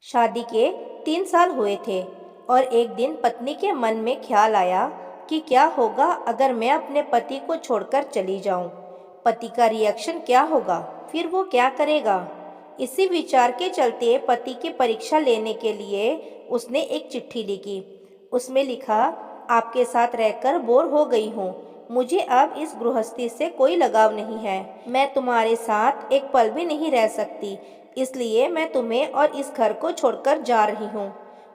शादी के 3 साल हुए थे और एक दिन पत्नी के मन में ख्याल आया कि क्या होगा अगर मैं अपने पति को छोड़कर चली जाऊं। पति का रिएक्शन क्या होगा, फिर वो क्या करेगा। इसी विचार के चलते पति की परीक्षा लेने के लिए उसने एक चिट्ठी लिखी। उसमें लिखा, आपके साथ रहकर बोर हो गई हूँ, मुझे अब इस गृहस्थी से कोई लगाव नहीं है, मैं तुम्हारे साथ एक पल भी नहीं रह सकती, इसलिए मैं तुम्हें और इस घर को छोड़कर जा रही हूँ।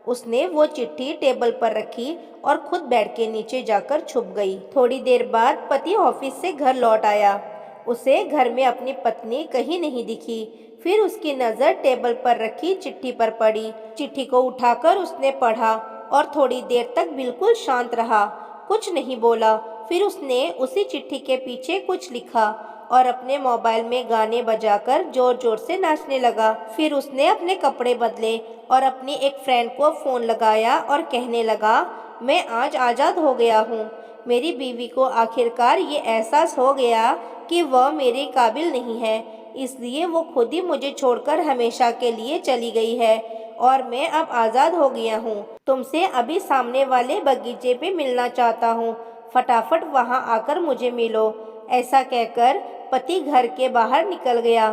उसने वो चिट्ठी टेबल पर रखी और खुद बेड के नीचे जाकर छुप गई। थोड़ी देर बाद पति ऑफिस से घर लौट आया। उसे घर में अपनी पत्नी कहीं नहीं दिखी। फिर उसकी नज़र टेबल पर रखी चिट्ठी पर पड़ी। चिट्ठी को उठाकर उसने पढ़ा और थोड़ी देर तक बिल्कुल शांत रहा, कुछ नहीं बोला। फिर उसने उसी चिट्ठी के पीछे कुछ लिखा और अपने मोबाइल में गाने बजाकर जोर जोर से नाचने लगा। फिर उसने अपने कपड़े बदले और अपनी एक फ्रेंड को फ़ोन लगाया और कहने लगा, मैं आज आज़ाद हो गया हूँ। मेरी बीवी को आखिरकार ये एहसास हो गया कि वह मेरे काबिल नहीं है, इसलिए वो खुद ही मुझे छोड़कर हमेशा के लिए चली गई है और मैं अब आज़ाद हो गया हूँ। तुमसे अभी सामने वाले बगीचे पे मिलना चाहता हूँ, फटाफट वहाँ आकर मुझे मिलो। ऐसा कहकर पति घर के बाहर निकल गया।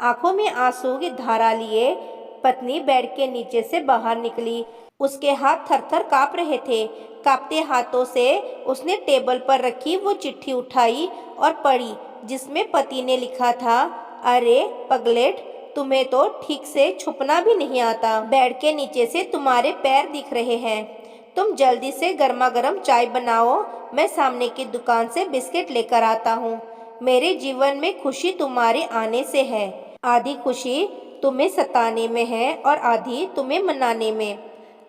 आंखों में आंसू की धारा लिए पत्नी बेड के नीचे से बाहर निकली। उसके हाथ थरथर कांप रहे थे। कांपते हाथों से उसने टेबल पर रखी वो चिट्ठी उठाई और पढ़ी, जिसमें पति ने लिखा था, अरे पगलेट, तुम्हें तो ठीक से छुपना भी नहीं आता। बेड के नीचे से तुम्हारे पैर दिख रहे हैं। तुम जल्दी से गर्मा गर्म चाय बनाओ, मैं सामने की दुकान से बिस्किट लेकर आता हूँ। मेरे जीवन में खुशी तुम्हारे आने से है। आधी खुशी तुम्हें सताने में है और आधी तुम्हें मनाने में।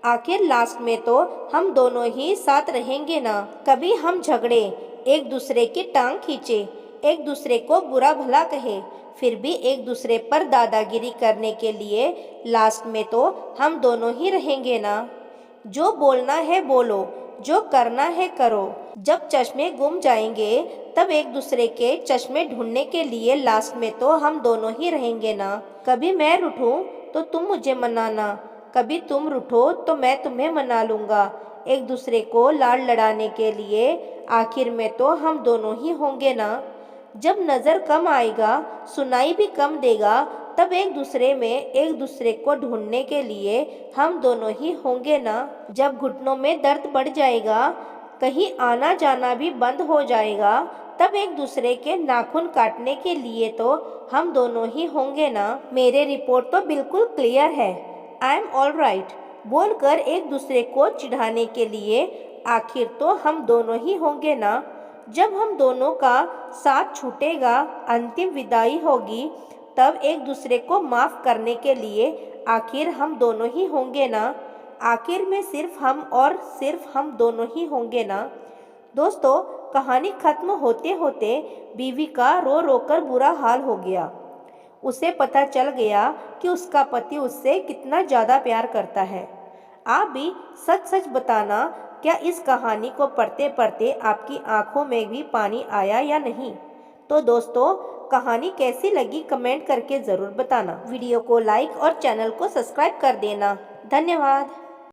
आखिर लास्ट में तो हम दोनों ही साथ रहेंगे ना। कभी हम झगड़े, एक दूसरे की टांग खींचे, एक दूसरे को बुरा भला कहे, फिर भी एक दूसरे पर दादागिरी करने के लिए लास्ट में तो हम दोनों ही रहेंगे ना। जो बोलना है बोलो, जो करना है करो। जब चश्मे गुम जाएंगे तब एक दूसरे के चश्मे ढूंढने के लिए लास्ट में तो हम दोनों ही रहेंगे ना। कभी मैं रूठूं तो तुम मुझे मनाना, कभी तुम रूठो तो मैं तुम्हें मना लूँगा। एक दूसरे को लाड़ लड़ाने के लिए आखिर में तो हम दोनों ही होंगे ना। जब नज़र कम आएगा, सुनाई भी कम देगा, तब एक दूसरे में एक दूसरे को ढूंढने के लिए हम दोनों ही होंगे ना। जब घुटनों में दर्द बढ़ जाएगा, कहीं आना जाना भी बंद हो जाएगा, तब एक दूसरे के नाखून काटने के लिए तो हम दोनों ही होंगे ना। मेरे रिपोर्ट तो बिल्कुल क्लियर है, आई एम ऑल राइट बोलकर एक दूसरे को चिढ़ाने के लिए आखिर तो हम दोनों ही होंगे ना। जब हम दोनों का साथ छूटेगा, अंतिम विदाई होगी, तब एक दूसरे को माफ़ करने के लिए आखिर हम दोनों ही होंगे ना। आखिर में सिर्फ हम और सिर्फ हम दोनों ही होंगे ना। दोस्तों, कहानी खत्म होते होते बीवी का रो रो कर बुरा हाल हो गया। उसे पता चल गया कि उसका पति उससे कितना ज़्यादा प्यार करता है। आप भी सच सच बताना, क्या इस कहानी को पढ़ते पढ़ते आपकी आंखों में भी पानी आया या नहीं। तो दोस्तों, कहानी कैसी लगी कमेंट करके ज़रूर बताना। वीडियो को लाइक और चैनल को सब्सक्राइब कर देना। धन्यवाद।